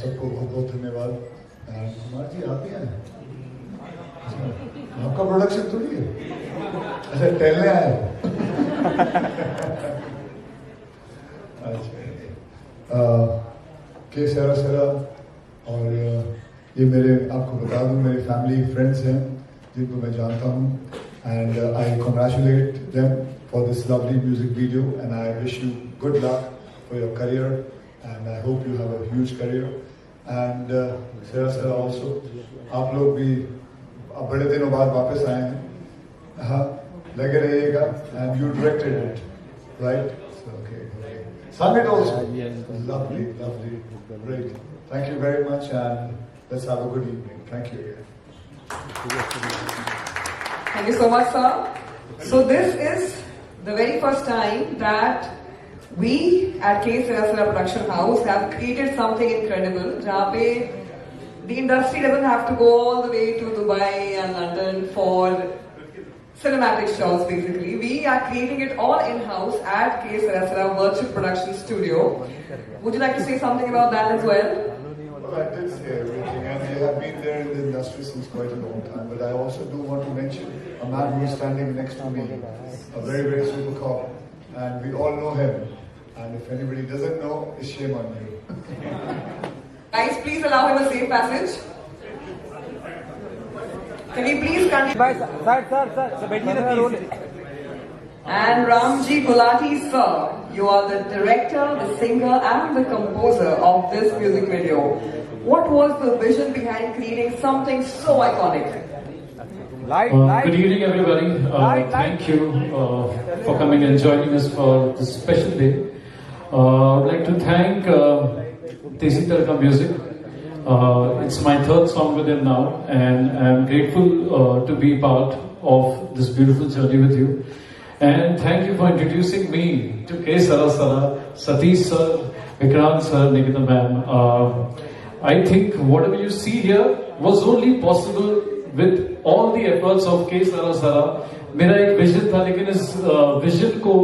सबको बहुत बहुत धन्यवाद। कुमार जी आप ही हैं? आपका प्रोडक्शन थोड़ी है, अच्छा टहलने आए हो। अच्छा के सरा सरा और ये मेरे आपको बता दूं मेरे फैमिली फ्रेंड्स हैं जिनको मैं जानता हूँ, and I congratulate them for this lovely music video and I wish you good luck for your career and I hope you have a huge career and सरा सरा ऑल्सो आप लोग भी अब बड़े दिनों बाद वापस आए हैं, हाँ लगे रहिएगा and you directed it right, okay sung it also, lovely, lovely, great. Thank you very much and let's have a good evening. Thank you again. Thank you so much, sir. So this is the very first time that we at K Sarasara Production House have created something incredible. जहाँ पे the industry doesn't have to go all the way to Dubai and London for cinematic shots. Basically, we are creating it all in-house at K Sarasara Virtual Production Studio. Would you like to say something about that as well? Well, I did say everything, and they have been there in the industry since quite a long time. But I also do want to mention a man who is standing next to me, a very, very super cop, and we all know him. And if anybody doesn't know, it's shame on you. Guys, please allow him a safe passage. Can you please continue? Sir. And Ramji Gulati, sir, you are the director, the singer, and the composer of this music video. What was the vision behind creating something so iconic? Good evening, everybody. Thank you for coming and joining us for this special day. I'd like to thank Desi Tarka Music. It's my third song with them now, and I'm grateful to be part of this beautiful journey with you. And thank you for introducing me to K Sarasara, Satish sir, Vikrant sir, Nikita ma'am. I think whatever you see here was only possible with all the efforts of K Sarasara. मेरा एक vision था, लेकिन इस vision को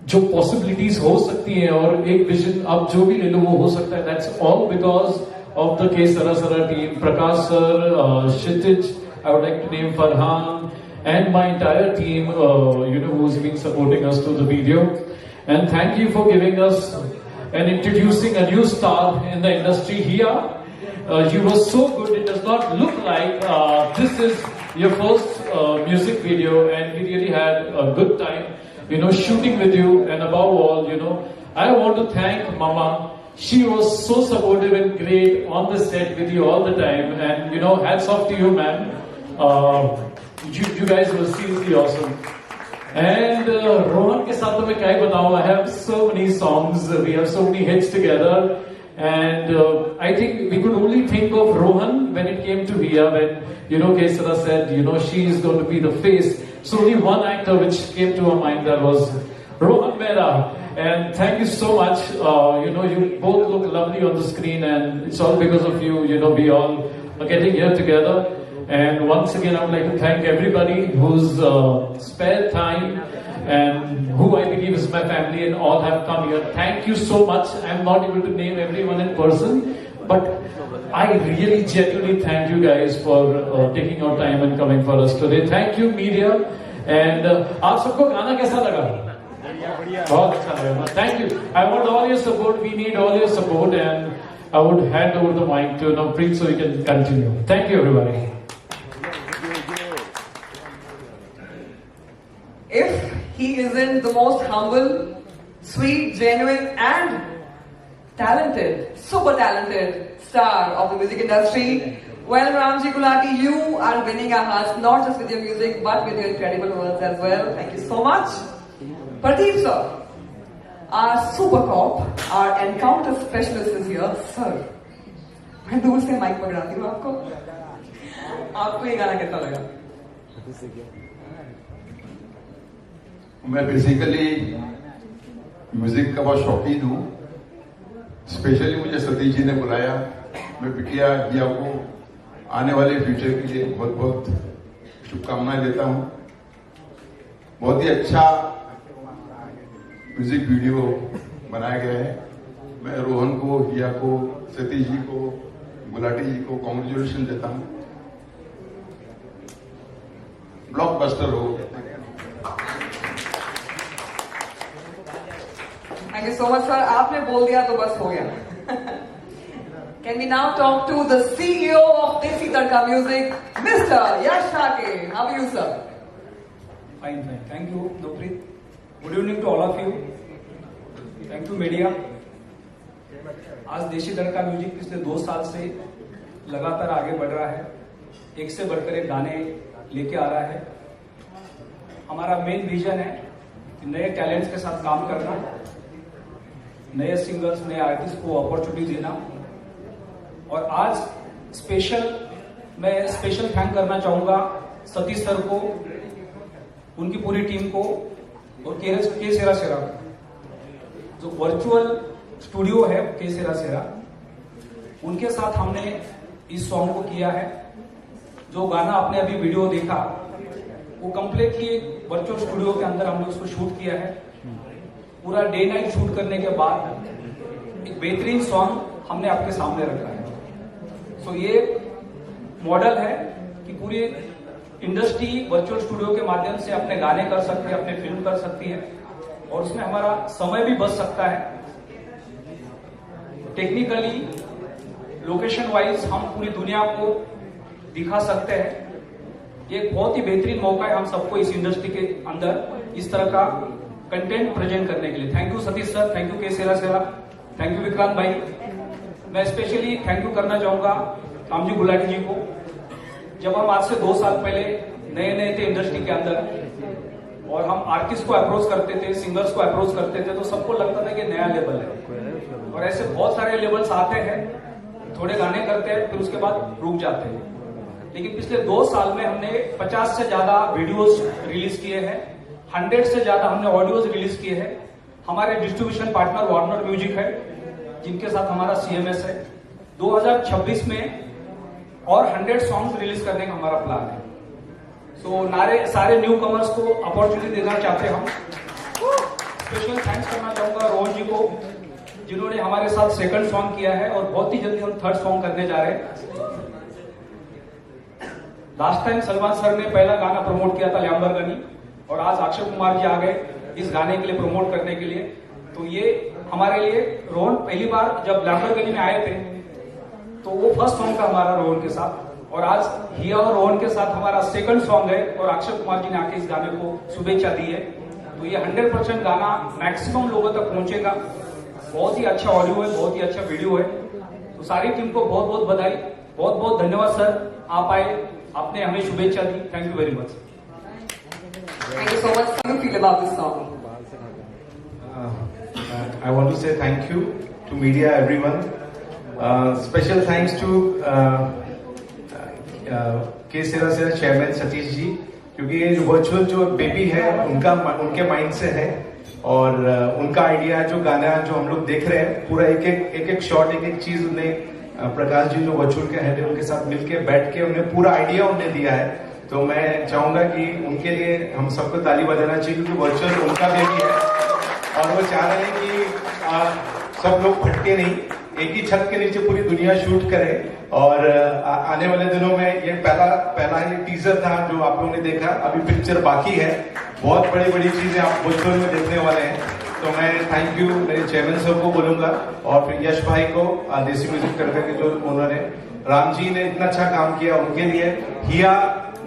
जो possibilities हो सकती हैं और एक विजन आप जो भी ले लो वो हो सकता है, that's all because of the के सरसरा team, Prakash sir, Kshitij, I would like to name Farhan and my entire team who's been supporting us through the video. And thank you for giving us and introducing a new star in the industry here. You were so good. It does not look like this is your first music video, and we really had a good time shooting with you. And above all, I want to thank Mama. She was so supportive and great on the set with you all the time, and hats off to you, man. You guys were seriously awesome. And Rohan ke saath mein kya batao, I have so many songs, we have so many hits together, and I think we could only think of Rohan when it came to Hiya, when Kesara said she is going to be the face. So only one actor which came to our mind, that was Rohan Mehra. And thank you so much. You both look lovely on the screen, and it's all because of you. We all are getting here together. And once again, I would like to thank everybody who's spared time and who I believe is my family and all have come here. Thank you so much. I'm not able to name everyone in person, but I really genuinely thank you guys for taking your time and coming for us today. Thank you, media. And आप सबको गाना कैसा लगा? बहुत अच्छा लगा. Thank you. I want all your support. We need all your support, and I would hand over the mic to Preet so we can continue. Thank you, everybody. If he isn't the most humble, sweet, genuine, and talented, super talented star of the music industry, well, Ramji Gulati, you are winning our hearts, not just with your music, but with your incredible words as well. Thank you so much. Pradeep sir, our super cop, our encounter specialist is here. Sir, मैं दूर से mic पकड़ाती हूँ आपको. आपको ये गाना कैसा लगा? मैं बेसिकली म्यूजिक का बहुत शौकीन हूँ. स्पेशली मुझे सतीश जी ने बुलाया. मैं बिटिया हिया को आने वाले फ्यूचर के लिए बहुत बहुत शुभकामनाएं देता हूँ. बहुत ही अच्छा म्यूजिक वीडियो बनाया गया है. मैं रोहन को, हिया को, सतीश जी को, गुलाटी जी को कॉन्ग्रेचुलेशन देता हूं। ब्लॉकबस्टर हो। Thank you so much sir, आपने बोल दिया तो बस हो गया। Can we now talk to the CEO of Desi Tadka Music, Mr. Yash Thake? How are you, sir? Fine, fine. Thank you, Nuprit. Good evening to all of you. Thank you, media. आज देसी तड़का music पिछले 2 साल से लगातार आगे बढ़ रहा है, एक से बढ़कर एक गाने लेके आ रहा है। हमारा मेन विजन है कि नए टैलेंट्स के साथ काम करना, नए सिंगर्स, नए आर्टिस्ट को अपॉर्चुनिटी देना। और आज मैं स्पेशल थैंक करना चाहूंगा सतीश सर को, उनकी पूरी टीम को और के सेरा सेरा को। जो वर्चुअल स्टूडियो है के सेरा सेरा, उनके साथ हमने इस सॉन्ग को किया है। जो गाना आपने अभी वीडियो देखा वो कंप्लीटली वर्चुअल स्टूडियो के अंदर हमने उसको शूट किया है। पूरा डे नाइट शूट करने के बाद एक बेहतरीन सॉन्ग हमने आपके सामने रखा है। सो ये मॉडल है कि पूरी इंडस्ट्री वर्चुअल स्टूडियो के माध्यम से अपने गाने कर सकती है, अपने फिल्म कर सकती है और उसमें हमारा समय भी बच सकता है। टेक्निकली, लोकेशन वाइज हम पूरी दुनिया को दिखा सकते हैं। ये एक बहुत ही बेहतरीन मौका है हम सबको इस इंडस्ट्री के अंदर इस तरह का कंटेंट प्रेजेंट करने के लिए। Thank you Satish sir, thank you के सेरा सेरा, थैंक यू विक्रांत भाई। मैं स्पेशली थैंक यू करना चाहूंगा रामजी गुलाटी जी को। जब हम आज से 2 साल पहले नए थे इंडस्ट्री के अंदर और हम आर्टिस्ट को अप्रोच करते थे, सिंगर्स को अप्रोच करते थे, तो सबको लगता था कि नया लेवल है। और ऐसे बहुत सारे लेवल्स आते हैं, थोड़े गाने करते हैं फिर उसके बाद रुक जाते हैं। लेकिन पिछले 2 साल में हमने 50 से ज्यादा वीडियोस रिलीज किए हैं, 100 से ज्यादा हमने ऑडियोज रिलीज किए हैं। हमारे डिस्ट्रीब्यूशन पार्टनर वार्नर म्यूजिक है, जिनके साथ हमारा CMS है। 2026 में और 100 सॉन्ग्स रिलीज करने का हमारा प्लान है। सो सारे न्यू कमर्स को अपॉर्चुनिटी देना चाहते हैं हम। स्पेशल थैंक्स करना चाहूंगा रोहन जी को, जिन्होंने हमारे साथ सेकंड सॉन्ग किया है और बहुत ही जल्दी हम थर्ड सॉन्ग करने जा रहे हैं। लास्ट टाइम सलमान सर ने पहला गाना प्रमोट किया था लैम्बोर्गिनी, और आज अक्षय कुमार जी आ गए इस गाने के लिए प्रमोट करने के लिए। तो ये हमारे लिए, रोहन पहली बार जब लैम्बोर्गिनी में आए थे तो वो फर्स्ट सॉन्ग था हमारा रोहन के साथ, और आज हिया और रोहन के साथ हमारा सेकंड सॉन्ग है और अक्षय कुमार जी ने आके इस गाने को शुभेच्छा दी है। तो ये 100% गाना मैक्सिमम लोगों तक पहुंचेगा। बहुत ही अच्छा ऑडियो है, बहुत ही अच्छा वीडियो है। तो सारी टीम को बहुत बहुत बधाई, बहुत बहुत धन्यवाद सर, आप आए, आपने हमें शुभेच्छा दी। Thank you very much. Thank you so much. How do you feel about this song? I want to say thank you to media, everyone. Special thanks to के सेरा सेरा चेयरमैन सतीश जी, क्योंकि ये जो वर्चुअल जो बेबी है उनके माइंड से है और उनका आइडिया, जो गाना जो हम लोग देख रहे हैं, पूरा एक शॉट, एक चीज उन्हें प्रकाश जी जो वर्चुअल के हेड है उनके साथ मिलके बैठ के उन्हें पूरा आइडिया उन्हें दिया है। तो मैं चाहूंगा कि उनके लिए हम सबको ताली बजाना चाहिए, क्योंकि वर्चुअल उनका बेबी है और वो चाह रहे हैं कि सब लोग भटके नहीं, एक ही छत के नीचे पूरी दुनिया शूट करे। और आने वाले दिनों में ये पहला ये टीजर था जो आप लोगों ने देखा, अभी पिक्चर बाकी है, बहुत बड़ी बड़ी चीजें आप वर्चुअल में देखने वाले हैं। तो मैं थैंक यू मेरे चेयरमैन साहब को बोलूंगा और फिर यश भाई को, देसी म्यूजिक तड़का के जो उन्होंने, राम जी ने इतना अच्छा काम किया उनके लिए, हिया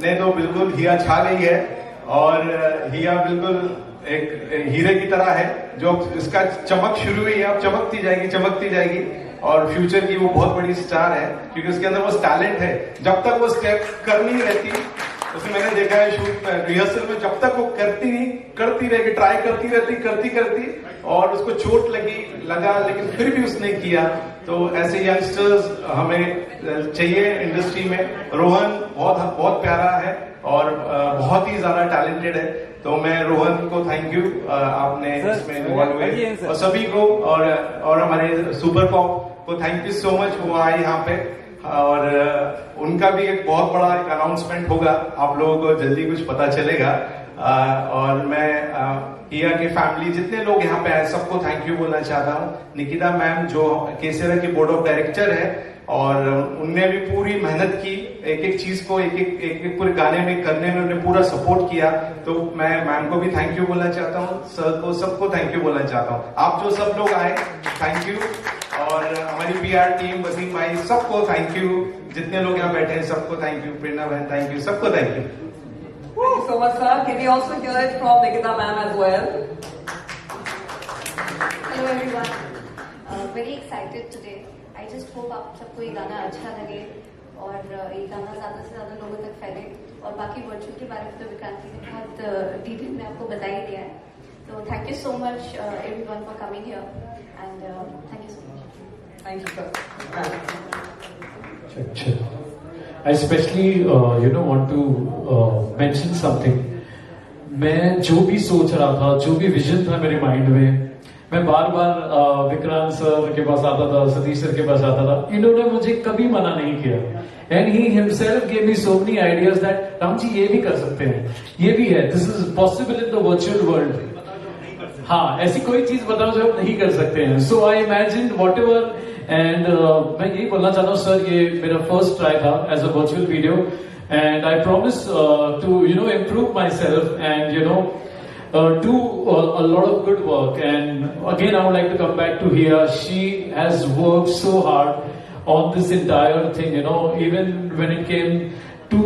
ने तो बिल्कुल हिया छा गई है और हिया बिल्कुल एक हीरे की तरह है, जो इसका चमक शुरू हुई है, अब चमकती जाएगी और फ्यूचर की वो बहुत बड़ी स्टार है, क्योंकि उसके अंदर वो टैलेंट है। जब तक वो स्टेप करनी नहीं रहती, उसमें मैंने देखा है शूट रिहर्सल में, जब तक वो करती रहेगी, ट्राई करती रहती और उसको चोट लगा लेकिन फिर भी उसने किया। तो ऐसे यंगस्टर्स हमें चाहिए इंडस्ट्री में। रोहन बहुत प्यारा है और बहुत ही ज्यादा टैलेंटेड है। तो मैं रोहन को थैंक यू, आपने इसमें इन्वॉल्व हुए, और सभी को और हमारे सुपर पॉप को थैंक यू सो मच, वो आए यहाँ पे और उनका भी एक बहुत बड़ा एक अनाउंसमेंट होगा, आप लोगों को जल्दी कुछ पता चलेगा। और मैं हिया के फैमिली जितने लोग यहाँ पे आए सबको थैंक यू बोलना चाहता हूँ। निकिता मैम जो केसरा की बोर्ड ऑफ डायरेक्टर है, और उनने भी पूरी मेहनत की, एक एक चीज को एक एक पूरे गाने में करने में उन्होंने पूरा सपोर्ट किया। तो मैं मैम को भी थैंक यू बोलना चाहता हूँ, सर को, सबको थैंक यू बोलना चाहता हूँ। आप जो सब लोग आए थैंक यू, और हमारी PR टीम, वसीम भाई, सबको थैंक यू। जितने लोग यहाँ बैठे हैं सबको थैंक यू। प्रेरणा बहन थैंक यू, सबको thank you. Thank you so much, sir. Can we also hear it from Nikita ma'am as well? Hello everyone. Very excited today. I just hope आप सबको ये गाना अच्छा लगे और ये गाना ज़्यादा से ज़्यादा लोगों तक फैले। और बाकी वर्चुअल के बारे में तो विक्रांति ने बहुत डिटेल में आपको बता ही दिया है। तो thank you so much everyone for coming here and thank you so much. Thank you, sir. I especially want to mention something. मैं जो भी सोच रहा था, जो भी विजन था मेरे माइंड में, मैं बार बार विक्रांत सर के पास आता था, सतीश सर के पास आता था। इन्होंने मुझे कभी मना नहीं किया। And he himself gave me so many ideas that Ram ji ये भी कर सकते हैं, ये भी है, this is possible in the virtual world. हाँ, ऐसी कोई चीज बताओ जो हम नहीं कर सकते हैं। So I imagine whatever, and मैं यही बोलना चाहता हूँ सर, ये मेरा फर्स्ट ट्राई था as a virtual video, and I promise to improve myself and do a lot of good work. And again I would like to come back to Hiya. She has worked so hard on this entire thing, even when it came to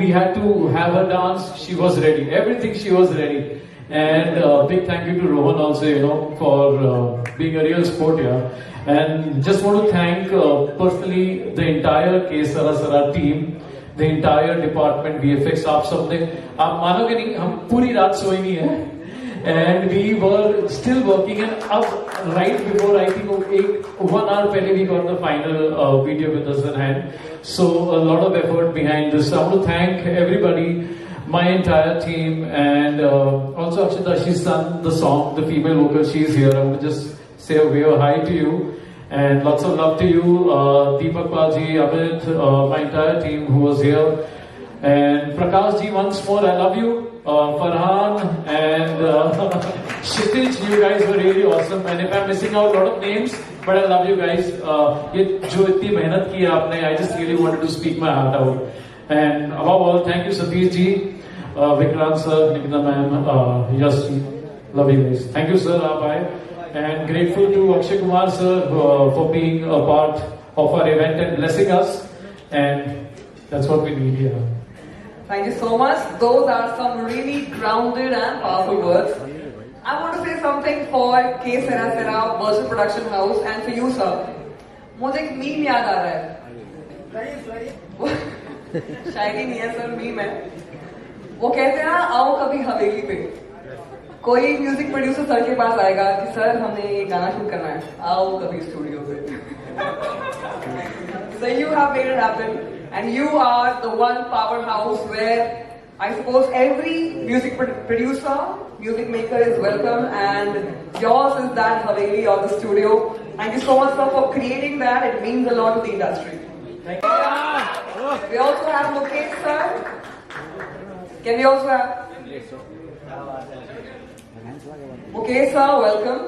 we had to have a dance, she was ready, everything she was ready. And big thank you to Rohan also, for being a real sport here. And just want to thank personally the entire K Sara Sara team, the entire department, VFX, आप सबने, आप मानोगे नहीं, हम पूरी रात सोए नहीं है, and we were still working. And अब right before, I think 1 hour पहले we got the final video with us in hand. So a lot of effort behind this. I want to thank everybody, my entire team, and also Akshita, she sung the song, the female vocal, she's here. I want to just say a very hi to you. And lots of love to you, Deepak Paji, Amit, my entire team who was here. And Prakash ji, once more, I love you. Farhan and Kshitij, you guys were really awesome. And if I'm missing out a lot of names, but I love you guys. ये जो इतनी मेहनत की है आपने, I just really wanted to speak my heart out. And above all, thank you Satish ji, Vikrant sir, Nikita ma'am, Yash ji. Love you guys. Thank you sir, आप आए. And grateful to Akshay Kumar sir for being a part of our event and blessing us, and that's what we need here. Thank you so much. Those are some really grounded and powerful words. I want to say something for K Sara Sara Virtual Production House and for you sir. मुझे एक meme याद आ रहा है। शायरी नहीं है sir, meme है। वो कहते हैं ना, आओ कभी हवेली पे। कोई म्यूजिक प्रोड्यूसर सर के पास आएगा कि सर हमें ये गाना शूट करना है, आओ कभी स्टूडियो पे। So you have made it happen, and you are the one powerhouse where I suppose every music producer, music maker is welcome, and yours is that Haveli or the studio. Thank you so much sir for creating that. It means a lot to the industry. Thank you. We also have Mukesh sir. Can we also have? Mukesh sir, welcome.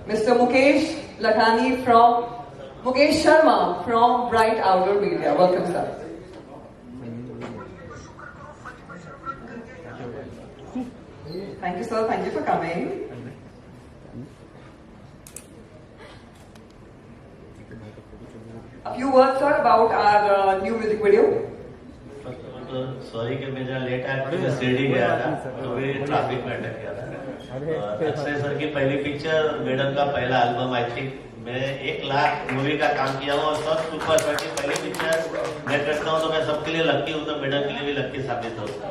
Mr. Mukesh Lakhani from Mukesh Sharma from Bright Outdoor Media. Welcome sir. Thank you sir, thank you for coming. A few words sir about our new music video. Sorry कि मैं जहाँ late आया, मैं शिरडी गया था तो भी traffic में अटक गया था। अक्षय सर की पहली पिक्चर, मैडम का पहला एल्बम, आई थिंक मैं 1 लाख मूवी का काम किया हूँ, और सब सुपर सर की पहली पिक्चर मैं करता हूँ तो मैं सबके लिए लक्की हूँ, तो मैडम के लिए भी लक्की साबित होता।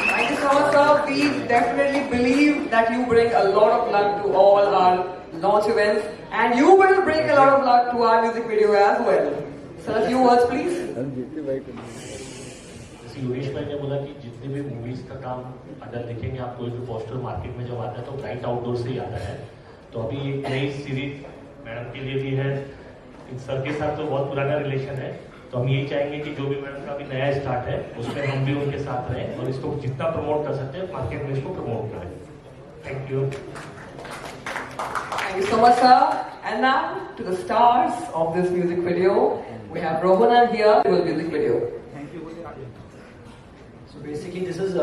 Thank you so much sir. We definitely believe that you bring a lot of luck to all our launch events, and you will bring a lot of luck to our music video as well. Sir, a few words please. Yogesh भाई ने बोला कि जितने भी movies का काम अगर देखेंगे आप, कोई भी पोस्टर मार्केट में जब आता है तो ब्राइट आउटडोर से ही आता है। तो अभी एक नई सीरीज मैडम के लिए भी है। सर के साथ तो बहुत पुराना रिलेशन है, तो हम यही चाहेंगे कि जो भी मैडम का भी नया स्टार्ट है उसमें हम भी उनके साथ रहें और इसको जितना प्रमोट कर सकते हैं मार्केट में इसको प्रमोट करें। Thank you. Thank you so much, sir. And now to the stars of this music video. We have Rohan here with the music video. So basically, this is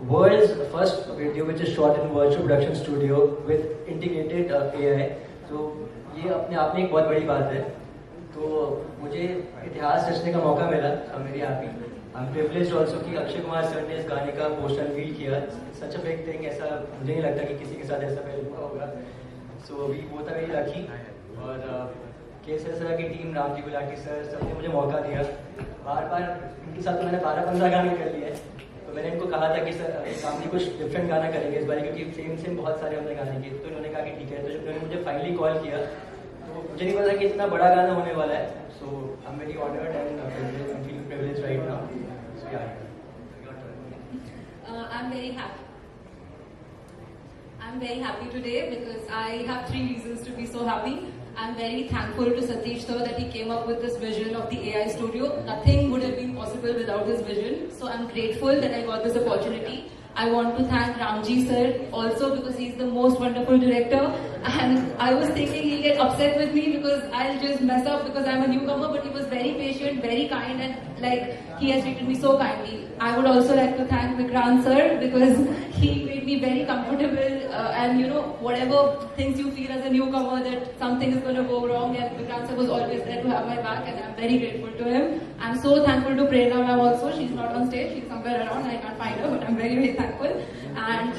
world's first video which is shot in virtual production studio with integrated AI. So ये अपने आप में एक बहुत बड़ी बात है। तो मुझे इतिहास रचने का मौका मिला। I'm very happy. I'm privileged also कि अक्षय कुमार सर ने इस गाने का पोस्टर रिवील किया। Such a big thing, ऐसा मुझे नहीं लगता कि किसी के साथ ऐसा पहले हुआ होगा। So we both are very lucky. और KSRA की टीम, रामजी गुलाटी सर, सबने मुझे मौका दिया। बार इनके साथ तो मैंने 12-15 गाने कर लिए। तो मैंने इनको कहा था कि सर सामने कुछ डिफरेंट गाना करेंगे इस बार, क्योंकि सेम बहुत सारे हमने गाने किए। तो इन्होंने कहा कि ठीक है। तो जब उन्होंने मुझे फाइनली कॉल किया तो मुझे नहीं पता कि इतना बड़ा गाना होने वाला है। So I am very honoured and feeling privileged right now. So yeah I'm very happy. I'm very happy today because I have 3 reasons to be so happy. I'm very thankful to Satish sir that he came up with this vision of the AI studio. Nothing would have been possible without his vision. So I'm grateful that I got this opportunity. I want to thank Ramji sir also because he's the most wonderful director. And I was thinking he'll get upset with me because I'll just mess up because I'm a newcomer, but he was very patient, very kind, and like he has treated me so kindly. I would also like to thank Vikrant sir because he made me very comfortable and you know, whatever things you feel as a newcomer that something is going to go wrong, and Vikrant sir was always there to have my back, and I'm very grateful to him. I'm so thankful to Prerna ma'am also. She's not on stage, she's somewhere around, I can't find her, but I'm very, very thankful. And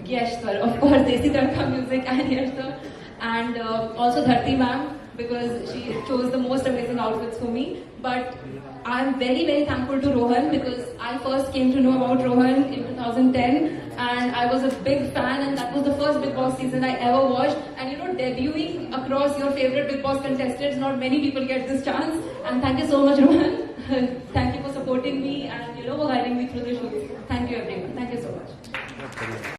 Yash sir, of course, Desi Tadka Music and Yash sir. And also Dharti ma'am because she chose the most amazing outfits for me. But I'm very, very thankful to Rohan because I first came to know about Rohan in 2010 and I was a big fan, and that was the first Bigg Boss season I ever watched. And you know, debuting across your favorite Bigg Boss contestants, not many people get this chance. And thank you so much, Rohan. Thank you for supporting me and you know, for guiding me through the shows. Thank you everyone. Thank you so much.